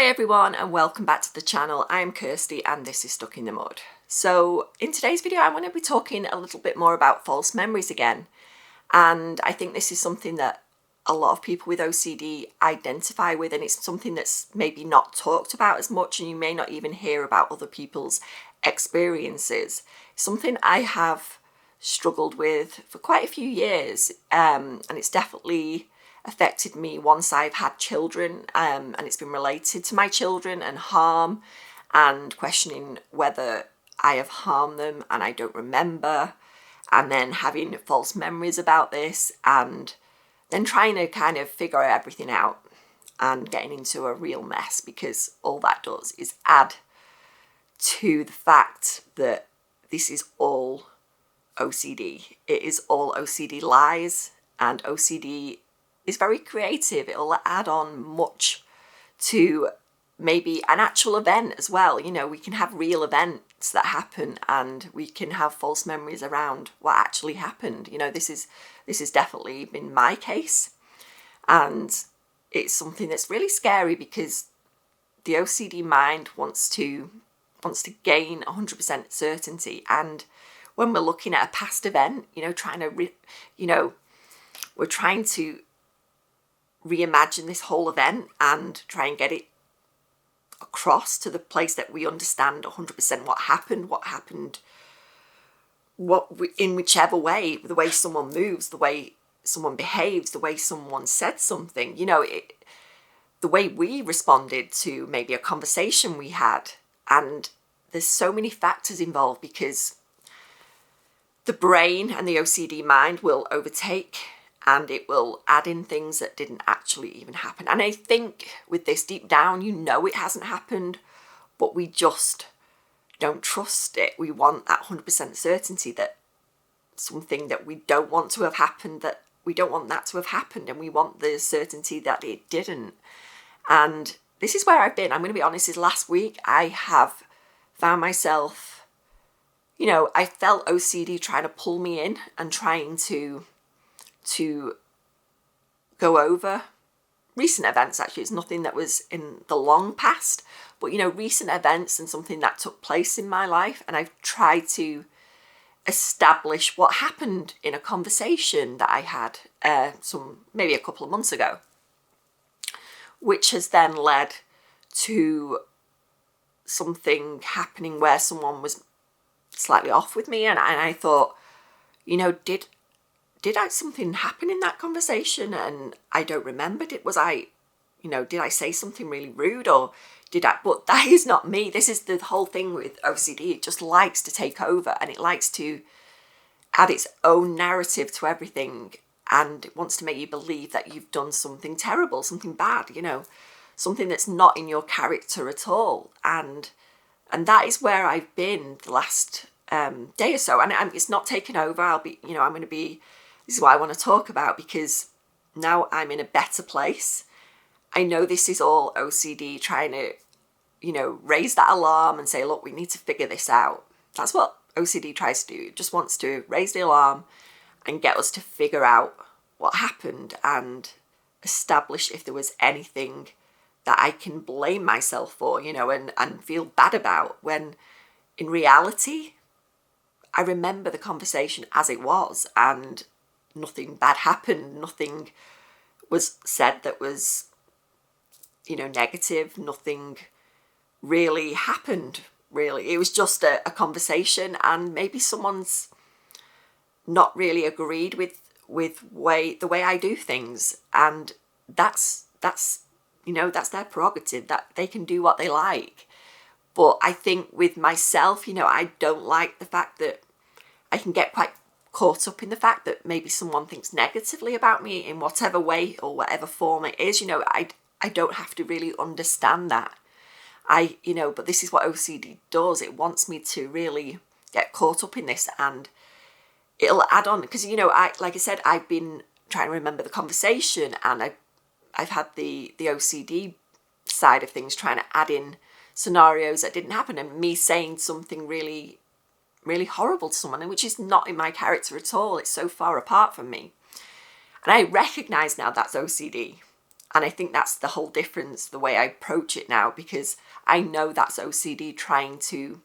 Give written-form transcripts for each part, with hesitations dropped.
Hi everyone and welcome back to the channel. I'm Kirsty and this is Stuck in the Mud. So in today's video I'm going to be talking a little bit more about false memories again, and I think this is something that a lot of people with OCD identify with, and it's something that's maybe not talked about as much, and you may not even hear about other people's experiences. Something I have struggled with for quite a few years, and it's definitely affected me once I've had children, and it's been related to my children and harm and questioning whether I have harmed them and I don't remember, and then having false memories about this, and then trying to kind of figure everything out and getting into a real mess, because all that does is add to the fact that this is all OCD. It is all OCD lies, and OCD is very creative. It'll add on much to maybe an actual event as well. You know, we can have real events that happen and we can have false memories around what actually happened. You know, this is definitely been my case, and it's something that's really scary because the OCD mind wants to gain 100% certainty. And when we're looking at a past event, you know, we're trying to reimagine this whole event and try and get it across to the place that we understand 100% what happened, in whichever way, the way someone moves, the way someone behaves, the way someone said something, you know, the way we responded to maybe a conversation we had. And there's so many factors involved because the brain and the OCD mind will overtake, and it will add in things that didn't actually even happen. And I think with this, deep down, you know it hasn't happened, but we just don't trust it. We want that 100% certainty that something that we don't want to have happened, that we don't want that to have happened, and we want the certainty that it didn't. And this is where I've been. I'm going to be honest, is last week I have found myself, you know, I felt OCD trying to pull me in and trying to go over recent events. Actually, it's nothing that was in the long past, but you know, recent events and something that took place in my life, and I've tried to establish what happened in a conversation that I had maybe a couple of months ago, which has then led to something happening where someone was slightly off with me, and I thought, you know, did something happen in that conversation and I don't remember? Did I say something really rude, or did I? But that is not me. This is the whole thing with OCD. It just likes to take over, and it likes to add its own narrative to everything, and it wants to make you believe that you've done something terrible, something bad, you know, something that's not in your character at all. And that is where I've been the last day or so, and it's not taken over. This is what I want to talk about, because now I'm in a better place. I know this is all OCD trying to, you know, raise that alarm and say, look, we need to figure this out. That's what OCD tries to do. It just wants to raise the alarm and get us to figure out what happened and establish if there was anything that I can blame myself for, you know, and feel bad about, when in reality, I remember the conversation as it was, and nothing bad happened. Nothing was said that was, you know, negative. Nothing really happened, really. It was just a conversation, and maybe someone's not really agreed with the way I do things, and that's you know, that's their prerogative, that they can do what they like. But I think with myself, you know, I don't like the fact that I can get quite caught up in the fact that maybe someone thinks negatively about me in whatever way or whatever form it is. You know, I don't have to really understand that. But this is what OCD does. It wants me to really get caught up in this, and it'll add on, because, you know, like I said, I've been trying to remember the conversation, and I've had the OCD side of things trying to add in scenarios that didn't happen, and me saying something really, really horrible to someone, which is not in my character at all. It's so far apart from me. And I recognise now that's OCD. And I think that's the whole difference, the way I approach it now, because I know that's OCD trying to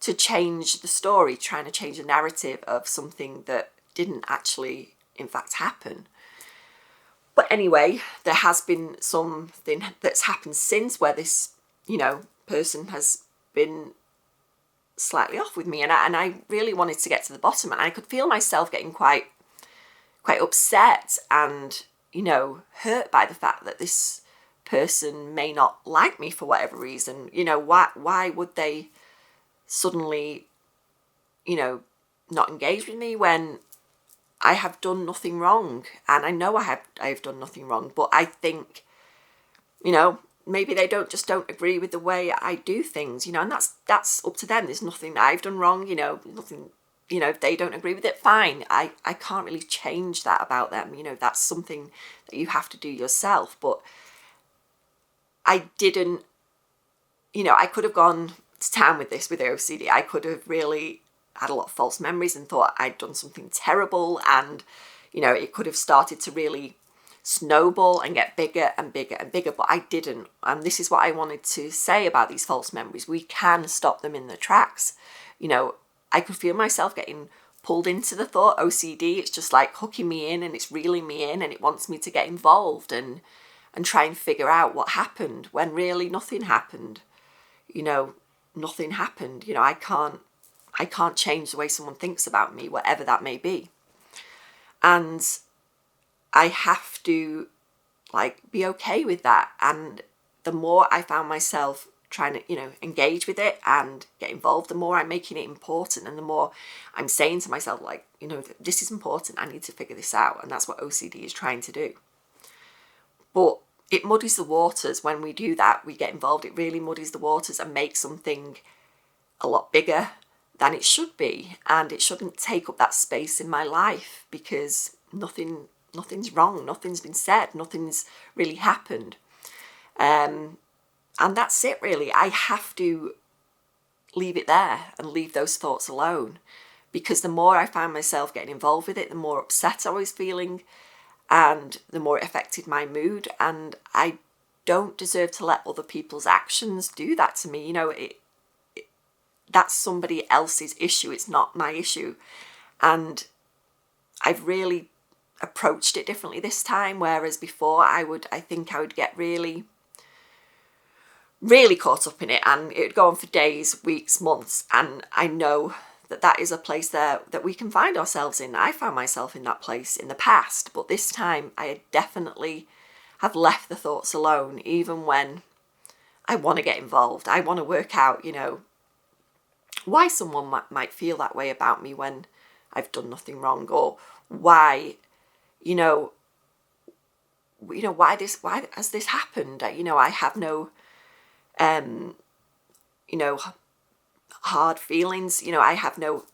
change the story, trying to change the narrative of something that didn't actually, in fact, happen. But anyway, there has been something that's happened since where this, person has been slightly off with me, and I really wanted to get to the bottom, and I could feel myself getting quite upset and hurt by the fact that this person may not like me for whatever reason. Why would they suddenly not engage with me when I have done nothing wrong? And I know I've done nothing wrong, but I think maybe they don't agree with the way I do things, and that's up to them. There's nothing that I've done wrong, nothing. If they don't agree with it, fine. I can't really change that about them. That's something that you have to do yourself. But I didn't, I could have gone to town with this, with OCD. I could have really had a lot of false memories and thought I'd done something terrible. And, it could have started to really snowball and get bigger and bigger and bigger. But I didn't. And this is what I wanted to say about these false memories. We can stop them in their tracks. I could feel myself getting pulled into the thought. OCD, it's just like hooking me in and it's reeling me in and it wants me to get involved and try and figure out what happened when really nothing happened. Nothing happened. I can't change the way someone thinks about me, whatever that may be. And I have to be okay with that. And the more I found myself trying to, engage with it and get involved, the more I'm making it important, and the more I'm saying to myself, this is important, I need to figure this out. And that's what OCD is trying to do. But it muddies the waters when we do that. We get involved, it really muddies the waters and makes something a lot bigger than it should be. And it shouldn't take up that space in my life, because nothing's wrong, nothing's been said, nothing's really happened. And that's it, really. I have to leave it there and leave those thoughts alone, because the more I found myself getting involved with it, the more upset I was feeling and the more it affected my mood. And I don't deserve to let other people's actions do that to me. That's somebody else's issue. It's not my issue. And I've really approached it differently this time, whereas before I think I would get really caught up in it, and it would go on for days, weeks, months. And I know that is a place there that we can find ourselves in. I found myself in that place in the past, but this time I definitely have left the thoughts alone, even when I want to get involved. I want to work out, why someone might feel that way about me when I've done nothing wrong, or why, why has this happened? I have no hard feelings. I have no,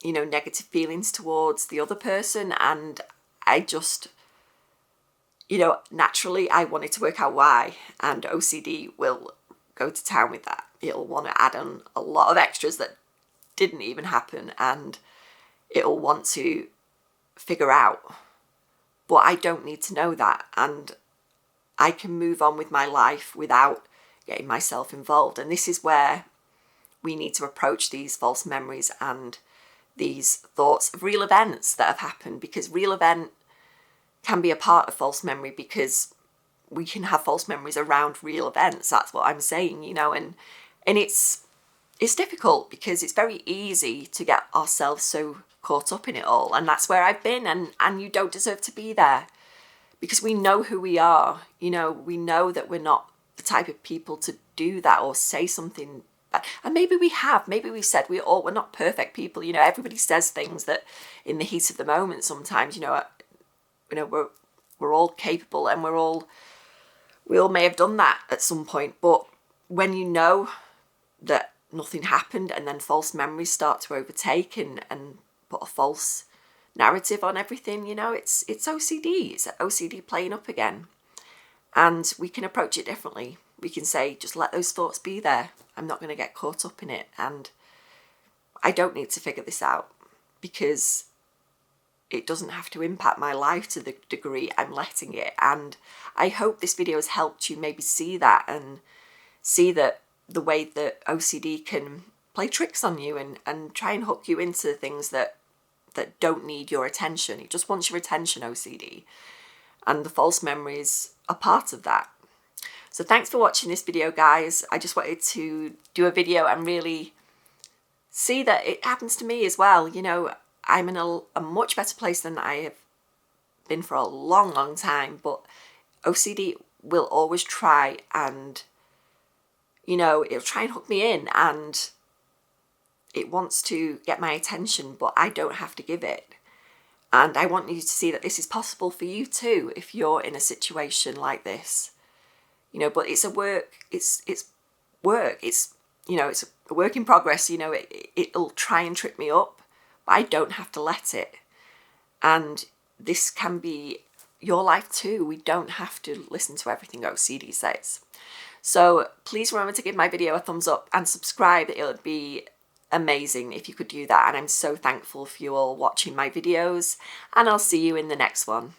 negative feelings towards the other person. And I just, naturally I wanted to work out why. And OCD will go to town with that. It'll want to add on a lot of extras that didn't even happen. And it'll want to figure out. But I don't need to know that. And I can move on with my life without getting myself involved. And this is where we need to approach these false memories and these thoughts of real events that have happened, because real event can be a part of false memory, because we can have false memories around real events. That's what I'm saying, and it's difficult, because it's very easy to get ourselves so caught up in it all. And that's where I've been, and you don't deserve to be there, because we know who we are. We know that we're not the type of people to do that or say something bad. And maybe we said we're not perfect people. Everybody says things that in the heat of the moment sometimes. We're all capable, and we all may have done that at some point. But when you know that nothing happened, and then false memories start to overtake and put a false narrative on everything, it's OCD. It's OCD playing up again. And we can approach it differently. We can say, just let those thoughts be there. I'm not going to get caught up in it. And I don't need to figure this out, because it doesn't have to impact my life to the degree I'm letting it. And I hope this video has helped you maybe see that, and see that the way that OCD can play tricks on you and try and hook you into things that don't need your attention. It just wants your attention, OCD. And the false memories are part of that. So thanks for watching this video, guys. I just wanted to do a video and really see that it happens to me as well. You know, I'm in a much better place than I have been for a long, long time, but OCD will always try and, you know, it'll try and hook me in, and it wants to get my attention, but I don't have to give it. And I want you to see that this is possible for you too, if you're in a situation like this. You know, but it's a work, it's work, it's, you know, it's a work in progress. You know, it'll try and trip me up, but I don't have to let it. And this can be your life too. We don't have to listen to everything OCD says. So please remember to give my video a thumbs up and subscribe. It would be amazing if you could do that. And I'm so thankful for you all watching my videos, and I'll see you in the next one.